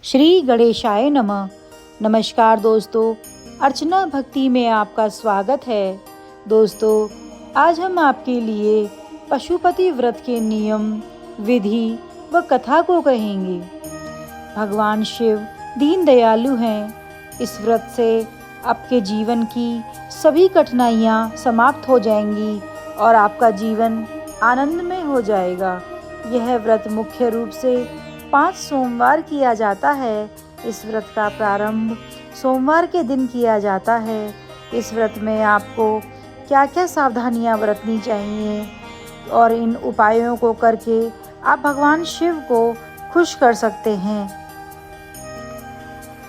श्री गणेशाय नमः। नमस्कार दोस्तों, अर्चना भक्ति में आपका स्वागत है। दोस्तों, आज हम आपके लिए पशुपति व्रत के नियम, विधि व कथा को कहेंगे। भगवान शिव दीन दयालु हैं। इस व्रत से आपके जीवन की सभी कठिनाइयाँ समाप्त हो जाएंगी और आपका जीवन आनंदमय हो जाएगा। यह व्रत मुख्य रूप से 5 सोमवार किया जाता है। इस व्रत का प्रारंभ सोमवार के दिन किया जाता है। इस व्रत में आपको क्या क्या सावधानियां बरतनी चाहिए और इन उपायों को करके आप भगवान शिव को खुश कर सकते हैं।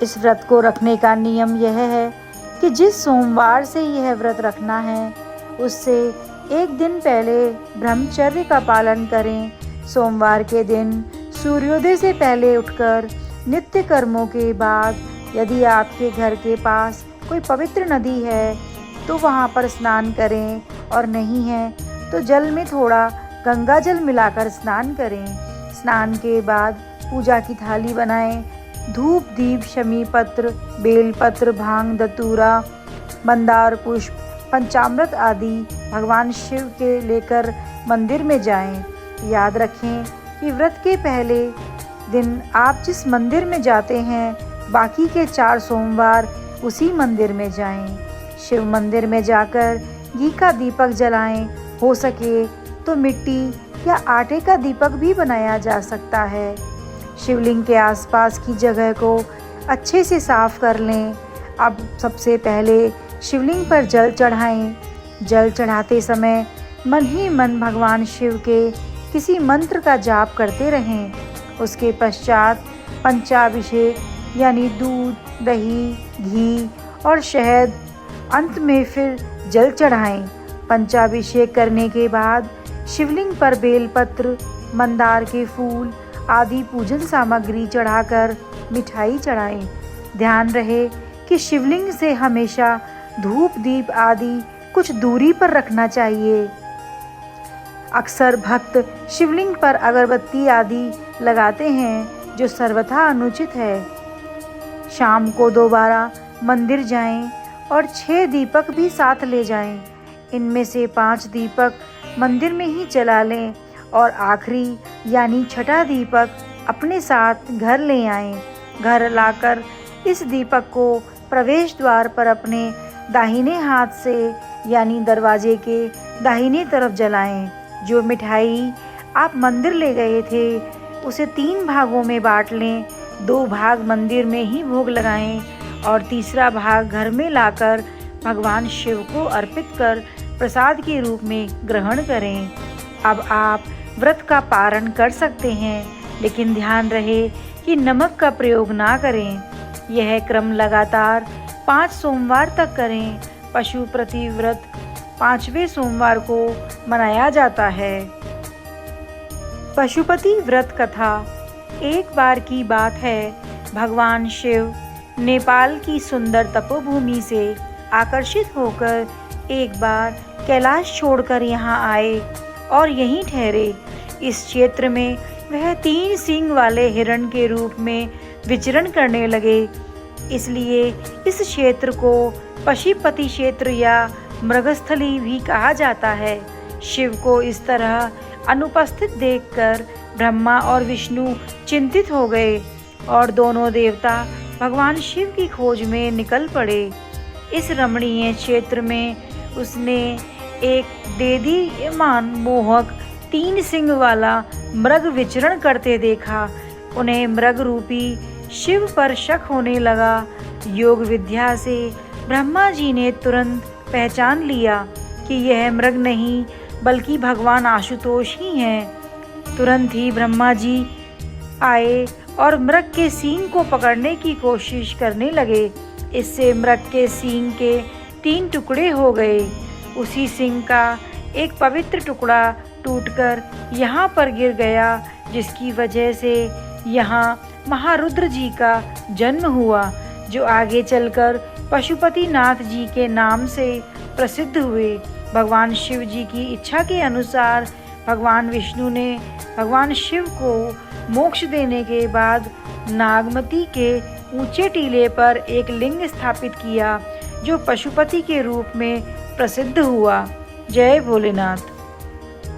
इस व्रत को रखने का नियम यह है कि जिस सोमवार से यह व्रत रखना है उससे एक दिन पहले ब्रह्मचर्य का पालन करें। सोमवार के दिन सूर्योदय से पहले उठकर नित्य कर्मों के बाद यदि आपके घर के पास कोई पवित्र नदी है तो वहाँ पर स्नान करें और नहीं है तो जल में थोड़ा गंगा जल मिलाकर स्नान करें। स्नान के बाद पूजा की थाली बनाएं। धूप, दीप, शमी पत्र, बेलपत्र, भांग, धतूरा, मंदार पुष्प, पंचामृत आदि भगवान शिव के लेकर मंदिर में जाएं। याद रखें कि व्रत के पहले दिन आप जिस मंदिर में जाते हैं बाकी के 4 सोमवार उसी मंदिर में जाएं। शिव मंदिर में जाकर घी का दीपक जलाएं। हो सके तो मिट्टी या आटे का दीपक भी बनाया जा सकता है। शिवलिंग के आसपास की जगह को अच्छे से साफ कर लें। अब सबसे पहले शिवलिंग पर जल चढ़ाएं। जल चढ़ाते समय मन ही मन भगवान शिव के किसी मंत्र का जाप करते रहें। उसके पश्चात पंचाभिषेक यानी दूध, दही, घी और शहद, अंत में फिर जल चढ़ाएं। पंचाभिषेक करने के बाद शिवलिंग पर बेलपत्र, मंदार के फूल आदि पूजन सामग्री चढ़ाकर मिठाई चढ़ाएं। ध्यान रहे कि शिवलिंग से हमेशा धूप, दीप आदि कुछ दूरी पर रखना चाहिए। अक्सर भक्त शिवलिंग पर अगरबत्ती आदि लगाते हैं जो सर्वथा अनुचित है। शाम को दोबारा मंदिर जाएं और 6 दीपक भी साथ ले जाएं। इनमें से 5 दीपक मंदिर में ही जला लें और आखिरी यानी छठा दीपक अपने साथ घर ले आएं। घर लाकर इस दीपक को प्रवेश द्वार पर अपने दाहिने हाथ से यानी दरवाजे के दाहिने तरफ जलाएं। जो मिठाई आप मंदिर ले गए थे उसे 3 भागों में बांट लें। 2 भाग मंदिर में ही भोग लगाएं और तीसरा भाग घर में लाकर भगवान शिव को अर्पित कर प्रसाद के रूप में ग्रहण करें। अब आप व्रत का पारण कर सकते हैं, लेकिन ध्यान रहे कि नमक का प्रयोग ना करें। यह क्रम लगातार 5 सोमवार तक करें। पशुपति व्रत 5वें सोमवार को मनाया जाता है। पशुपति व्रत कथा। एक बार की बात है, भगवान शिव नेपाल की सुंदर तपोभूमि से आकर्षित होकर एक बार कैलाश छोड़कर यहाँ आए और यहीं ठहरे। इस क्षेत्र में वह 3 सींग वाले हिरण के रूप में विचरण करने लगे। इसलिए इस क्षेत्र को पशुपति क्षेत्र या मृगस्थली भी कहा जाता है। शिव को इस तरह अनुपस्थित देखकर ब्रह्मा और विष्णु चिंतित हो गए और दोनों देवता भगवान शिव की खोज में निकल पड़े। इस रमणीय क्षेत्र में उसने एक देदीप्यमान मोहक 3 सिंग वाला मृग विचरण करते देखा। उन्हें मृग रूपी शिव पर शक होने लगा। योग विद्या से ब्रह्मा जी ने तुरंत पहचान लिया कि यह मृग नहीं बल्कि भगवान आशुतोष ही हैं। तुरंत ही ब्रह्मा जी आए और मृग के सींग को पकड़ने की कोशिश करने लगे। इससे मृग के सींग के 3 टुकड़े हो गए। उसी सींग का एक पवित्र टुकड़ा टूटकर यहाँ पर गिर गया, जिसकी वजह से यहाँ महारुद्र जी का जन्म हुआ, जो आगे चलकर पशुपति नाथ जी के नाम से प्रसिद्ध हुए। भगवान शिव जी की इच्छा के अनुसार भगवान विष्णु ने भगवान शिव को मोक्ष देने के बाद नागमती के ऊंचे टीले पर एक लिंग स्थापित किया जो पशुपति के रूप में प्रसिद्ध हुआ। जय भोलेनाथ।